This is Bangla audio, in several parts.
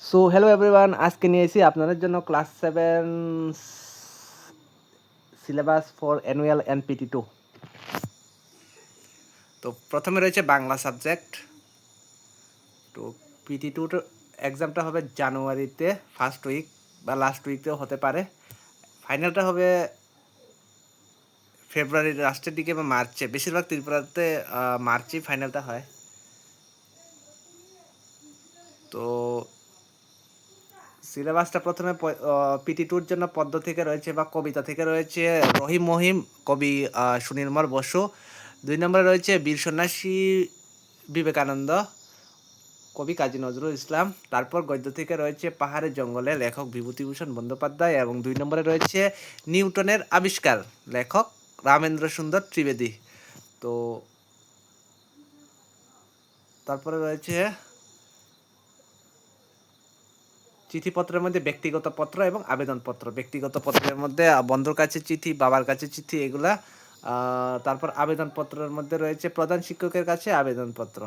সো হ্যালো এভরিওয়ান, আজকে নিয়ে এসেছি আপনাদের জন্য class 7 syllabus for annual and PT2। তো প্রথমে রয়েছে বাংলা সাবজেক্ট। তো PT2 এক্সামটা হবে জানুয়ারিতে ফার্স্ট উইক বা লাস্ট উইকেও হতে পারে। ফাইনালটা হবে ফেব্রুয়ারির লাস্টের দিকে বা মার্চে। বেশিরভাগ ত্রিপুরাতে মার্চেই ফাইনালটা হয়। তো সিলেবাসটা প্রথমে PT2-র জন্য পদ্য থেকে রয়েছে বা কবিতা থেকে রয়েছে রহিম মহিম, কবি সুনীলমল বসু। 2 নম্বরে রয়েছে বীর সন্ন্যাসী বিবেকানন্দ, কবি কাজী নজরুল ইসলাম। তারপর গদ্য থেকে রয়েছে পাহাড়ের জঙ্গলে, লেখক বিভূতিভূষণ বন্দ্যোপাধ্যায়। এবং 2 নম্বরে রয়েছে নিউটনের আবিষ্কার, লেখক রামেন্দ্র সুন্দর ত্রিবেদী। তো তারপরে রয়েছে চিঠিপত্রের মধ্যে ব্যক্তিগত পত্র এবং আবেদনপত্র। ব্যক্তিগত পত্রের মধ্যে বন্ধুর কাছে চিঠি, বাবার কাছে চিঠি, এগুলা। তারপর আবেদনপত্রের মধ্যে রয়েছে প্রধান শিক্ষকের কাছে আবেদনপত্র।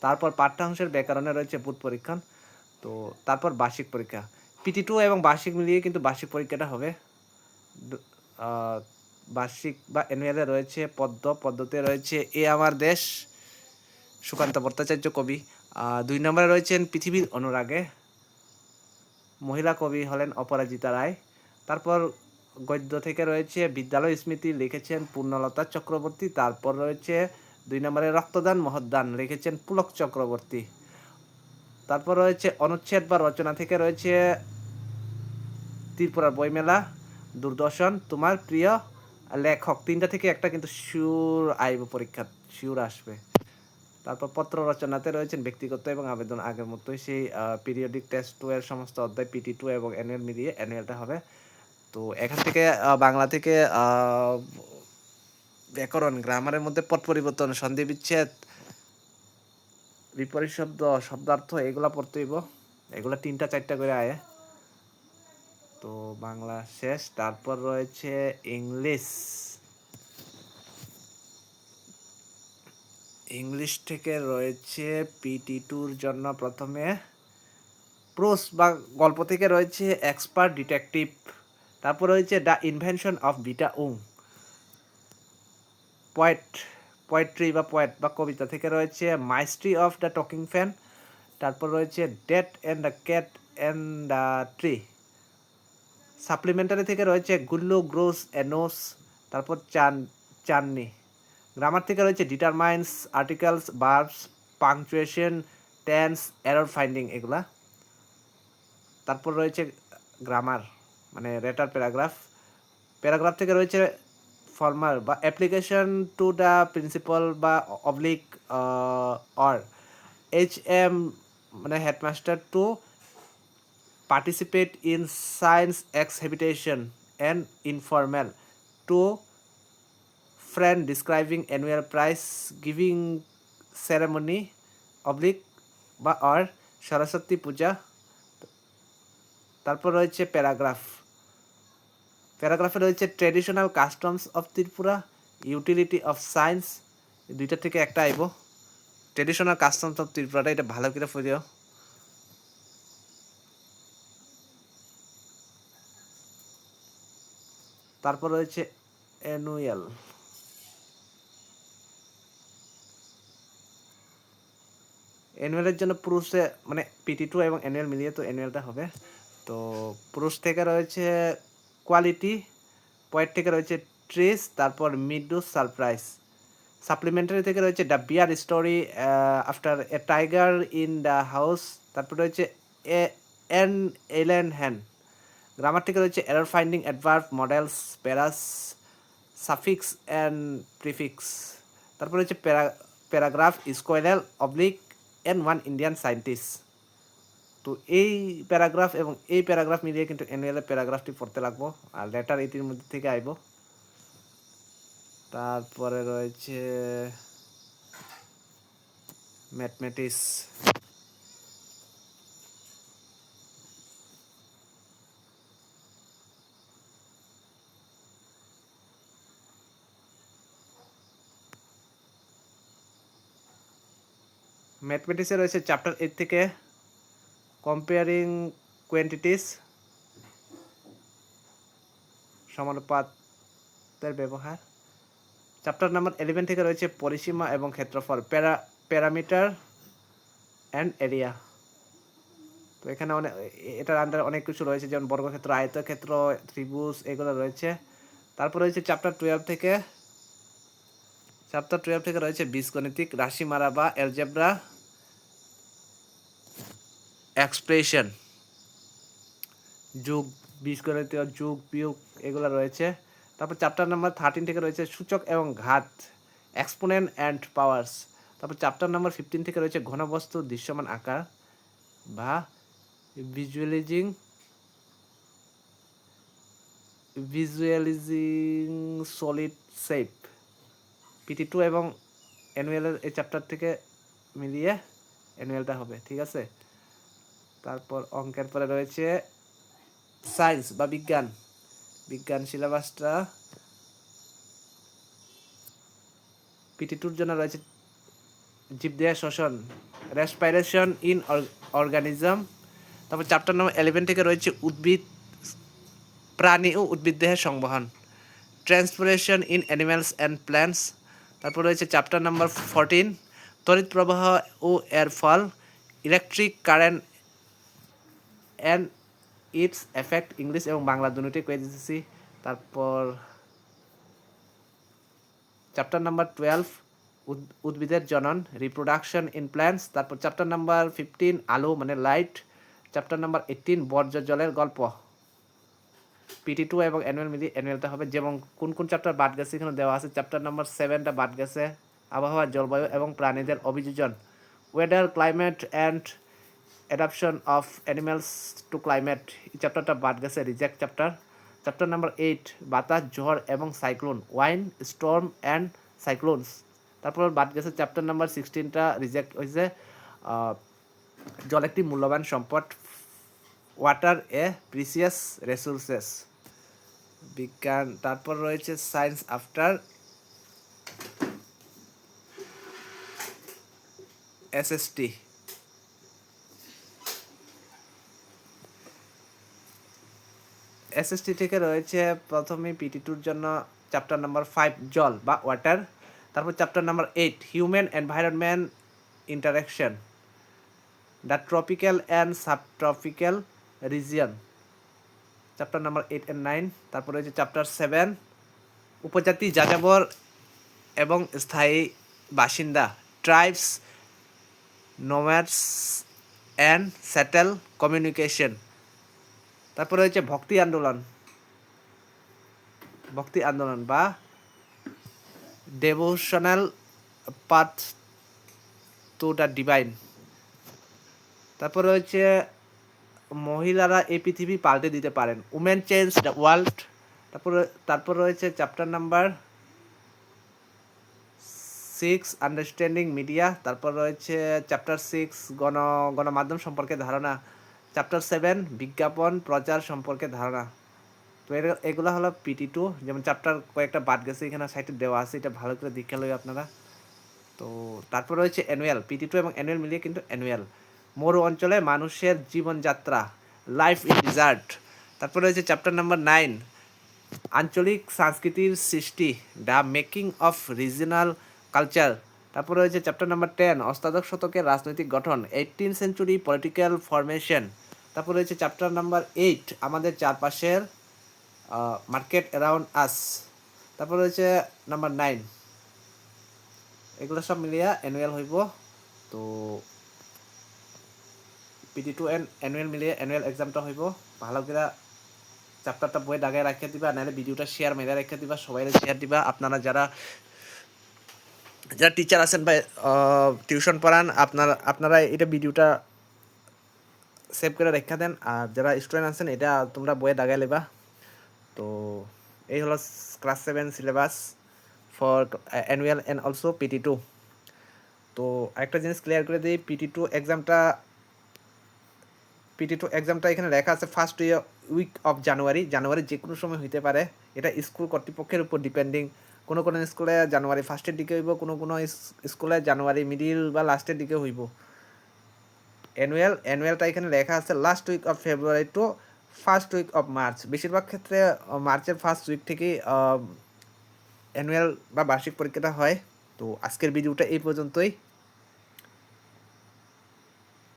তারপর পাঠ্যাংশের ব্যাকরণে রয়েছে বুধ পরীক্ষণ। তো তারপর বার্ষিক পরীক্ষা। PT2 এবং বার্ষিক মিলিয়ে কিন্তু বার্ষিক পরীক্ষাটা হবে। বার্ষিক বা অ্যানুয়ালে রয়েছে পদ্মতে রয়েছে এ আমার দেশ, সুকান্ত ভট্টাচার্য কবি। 2 নম্বরে রয়েছেন পৃথিবীর অনুরাগে, মহিলা কবি হলেন অপরাজিতা রায়। তারপর গদ্য থেকে রয়েছে বিদ্যালয় স্মৃতি, লিখেছেন পূর্ণলতা চক্রবর্তী। তারপর রয়েছে 2 নম্বরে রক্তদান মহদান, লিখেছেন পুলক চক্রবর্তী। তারপর রয়েছে অনুচ্ছেদ বা রচনা থেকে রয়েছে ত্রিপুরার বইমেলা, দূরদর্শন, তোমার প্রিয় লেখক। 3টা থেকে একটা কিন্তু শিওর আইব, পরীক্ষা শিওর আসবে। তারপর পত্র রচনাতে রয়েছেন ব্যক্তিগত এবং আবেদন, আগের মতোই সেই পিরিয়ডিক টেস্ট 2 এর সমস্ত অধ্যায় PT2 এবং অ্যানুয়াল মিলিয়ে অ্যানুয়ালটা হবে। তো এখান থেকে বাংলা থেকে ব্যাকরণ, গ্রামারের মধ্যে পদ পরিবর্তন, সন্ধি বিচ্ছেদ, বিপরীত শব্দ, শব্দার্থ, এগুলা পড়তে হইব। এগুলা 3টা 4টা করে আয়। তো বাংলা শেষ। তারপর রয়েছে ইংলিশ। ইংলিশ থেকে রয়েছে PT2-র জন্য প্রথমে প্রোস বা গল্প থেকে রয়েছে এক্সপার্ট ডিটেকটিভ। তারপর রয়েছে the invention of Vita Wonk. Poetry বা কবিতা থেকে রয়েছে mystery of the talking fan. তারপর রয়েছে death and the cat and the tree. Supplementary থেকে রয়েছে গুল্লু গ্রোস এনোস। তারপর চাননি। গ্রামার থেকে রয়েছে determines, articles, verbs, punctuation, tense, error finding, এগুলা। তারপর রয়েছে গ্রামার মানে রেটার প্যারাগ্রাফ। প্যারাগ্রাফ থেকে রয়েছে ফর্মাল বা অ্যাপ্লিকেশন টু দ্য প্রিন্সিপাল বা অবলিক অর HM মানে headmaster to participate in science exhibition and informal to friend describing annual prize giving ceremony oblique বা অর সরস্বতী পূজা। তারপর রয়েছে প্যারাগ্রাফে রয়েছে traditional customs of Tripura, utility of science. 2টা থেকে একটা আইব। ট্রেডিশনাল কাস্টমস অফ ত্রিপুরাটা এটা ভালো করে পড়িও। তারপর রয়েছে অ্যানুয়াল। অ্যানুয়ালের জন্য পুরুষে মানে PT2 এবং অ্যানুয়াল মিলিয়ে তো অ্যানুয়ালটা হবে। তো পুরুষ থেকে রয়েছে কোয়ালিটি, পয়েন্ট থেকে রয়েছে ট্রিস, তারপর মিডু সারপ্রাইজ। সাপ্লিমেন্টারি থেকে রয়েছে the bear story after a tiger in the house. তারপর রয়েছে এন এলেন হ্যান। গ্রামার থেকে রয়েছে error finding, adverb, modals, paras, suffix and prefix. তারপর রয়েছে paragraph, squirrel, oblique and one Indian scientist. তো এই প্যারাগ্রাফ এবং এই প্যারাগ্রাফ মিলিয়ে কিন্তু অ্যানুয়ালের প্যারাগ্রাফটি পড়তে লাগবো, আর লেটার এটির মধ্যে থেকে আইব। তারপরে রয়েছে ম্যাথমেটিক্স। ম্যাথমেটিক্সে রয়েছে চ্যাপ্টার 8 থেকে কম্পেয়ারিং কোয়ান্টিটিস, সমানুপাতের ব্যবহার। চ্যাপ্টার নাম্বার 11 থেকে রয়েছে পরিসীমা এবং ক্ষেত্রফল, প্যারামিটার অ্যান্ড এরিয়া। তো এখানে এটার আন্ডারে অনেক কিছু রয়েছে, যেমন বর্গক্ষেত্র, আয়তক্ষেত্র, ত্রিভুজ, এগুলো রয়েছে। তারপর রয়েছে চ্যাপ্টার 12 থেকে রয়েছে বীজগণিতিক, রাশিমালা বা অ্যালজেব্রা, এক্সপ্রেশন, যোগ, বীজগণিতীয় যোগ বিয়োগ, এগুলো রয়েছে। তারপর চ্যাপ্টার নাম্বার 13 থেকে রয়েছে সূচক এবং ঘাত, এক্সপোনেন্ট অ্যান্ড পাওয়ার্স। তারপর চ্যাপ্টার নাম্বার 15 থেকে রয়েছে ঘনবস্তু দৃশ্যমান আকার বা ভিজুয়ালাইজিং সলিড শেপ। PT2 এবং অ্যানুয়ালের এই চ্যাপ্টার থেকে মিলিয়ে অ্যানুয়ালটা হবে, ঠিক আছে। তারপর অঙ্কের পরে রয়েছে সায়েন্স বা বিজ্ঞান সিলেবাসটা PT2-র জন্য রয়েছে জীবদেহ শ্বসন, রেসপিরেশন ইন অর্গানিজম। তারপর চ্যাপ্টার নম্বর 11 থেকে রয়েছে প্রাণী ও উদ্ভিদদেহের সংবহন, transpiration in animals and plants. তারপর রয়েছে চ্যাপ্টার নাম্বার 14 তড়িৎ প্রবাহ ও এর ফল, electric current and its effect, English এবং বাংলা দুটোই করে দিতেছি। তারপর চ্যাপ্টার নাম্বার 12 উদ্ভিদের জনন, রিপ্রোডাকশন ইন প্ল্যান্টস। তারপর চ্যাপ্টার নাম্বার 15 আলো মানে লাইট। চ্যাপ্টার নাম্বার 18 বর্জ্য জলের গল্প। PT2 এবং অ্যানুয়াল মিলিয়ে অ্যানুয়ালটা হবে। যেমন কোন কোন চ্যাপ্টার বাদ গেছে এখানে দেওয়া আছে। চ্যাপ্টার নাম্বার 7টা বাদ গেছে, আবহাওয়া, জলবায়ু এবং প্রাণীদের অভিযোজন, weather, climate and adaptation of animals to climate, এই চ্যাপ্টারটা বাদ গেছে, রিজেক্ট চ্যাপ্টার। চ্যাপ্টার নাম্বার 8 বাতাস, ঝড় এবং cyclone, wine, Sturm and cyclones. তারপর বাদ গেছে চ্যাপ্টার নাম্বার 16টা রিজেক্ট হয়েছে, জল একটি মূল্যবান সম্পদ, ওয়াটার এ প্রিসিয়াস রিসোর্সেস, বিজ্ঞান। তারপর রয়েছে সায়েন্স আফটার SST। SST থেকে রয়েছে প্রথমে PT2-র জন্য চ্যাপ্টার নাম্বার 5 জল বা ওয়াটার। তারপর chapter number 8 human environment interaction, the tropical and subtropical region, chapter number 8 and 9। তারপর রয়েছে চ্যাপ্টার 7 উপজাতি, যাযাবর এবং স্থায়ী বাসিন্দা, ট্রাইবস, নোম্যাডস অ্যান্ড সেটেল কমিউনিকেশন। তারপর রয়েছে ভক্তি আন্দোলন বা devotional path to the divine. তারপর রয়েছে মহিলারা এই পৃথিবী পাল্টে দিতে পারেন, উমেন চেঞ্জ দ্য ওয়ার্ল্ড। তারপর রয়েছে চ্যাপ্টার নাম্বার 6 আন্ডারস্ট্যান্ডিং মিডিয়া। তারপর রয়েছে চ্যাপ্টার 6 গণমাধ্যম সম্পর্কে ধারণা। চ্যাপ্টার 7 বিজ্ঞাপন প্রচার সম্পর্কে ধারণা। তো এগুলো হলো PT2। যেমন চ্যাপ্টার কয়েকটা বাদ গেছে, এখানে সাইটে দেওয়া আছে, এটা ভালো করে দেখে লই আপনারা। তো তারপর রয়েছে অ্যানুয়াল, PT2 এবং অ্যানুয়াল মিলিয়ে কিন্তু অ্যানুয়াল, মরু অঞ্চলে মানুষের জীবনযাত্রা, লাইফ ইন ডিজার্ট। তারপর রয়েছে চ্যাপ্টার নাম্বার 9 আঞ্চলিক সংস্কৃতির সৃষ্টি, the making of regional culture. তারপর রয়েছে চ্যাপ্টার নাম্বার 10 অষ্টাদশ শতকের রাজনৈতিক গঠন, 18th সেঞ্চুরি পলিটিক্যাল ফরমেশন। তারপর রয়েছে চ্যাপ্টার নাম্বার 8 আমাদের চারপাশের, মার্কেট অ্যারাউন্ড আস। তারপর রয়েছে নাম্বার 9। এগুলো সব মিলিয়ে অ্যানুয়াল হইব। তো PT2 এন্ড অ্যানুয়াল মিলিয়ে অ্যানুয়াল এক্সামটা হইব। ভালো করে চ্যাপ্টারটা বই দাগায় রাখিয়ে দিবা, নাহলে ভিডিওটা শেয়ার মেরে রেখে দিবা, সবাই শেয়ার দিবা। আপনারা যারা টিচার আছেন বা টিউশন পড়ান, আপনারা এটা ভিডিওটা সেভ করে রেখে দেন। আর যারা স্টুডেন্ট আছেন এটা তোমরা বইয়ে দাগায় লেবা। তো এই হলো class 7 syllabus for annual and also PT2। তো একটা জিনিস ক্লিয়ার করে দিই, PT2 এক্সামটা এখানে লেখা আছে ফার্স্ট উইক অফ জানুয়ারি যে কোনো সময় হইতে পারে। এটা স্কুল কর্তৃপক্ষের উপর ডিপেন্ডিং। কোনো স্কুলে জানুয়ারি ফার্স্টের দিকে হইব, কোনো স্কুলে জানুয়ারি মিডিল বা লাস্টের দিকে হইব। অ্যানুয়ালটা এখানে লেখা আছে last week of February to first week of March. বেশিরভাগ ক্ষেত্রে মার্চের ফার্স্ট উইক থেকেই অ্যানুয়াল বা বার্ষিক পরীক্ষাটা হয়। তো আজকের ভিডিওটা এই পর্যন্তই।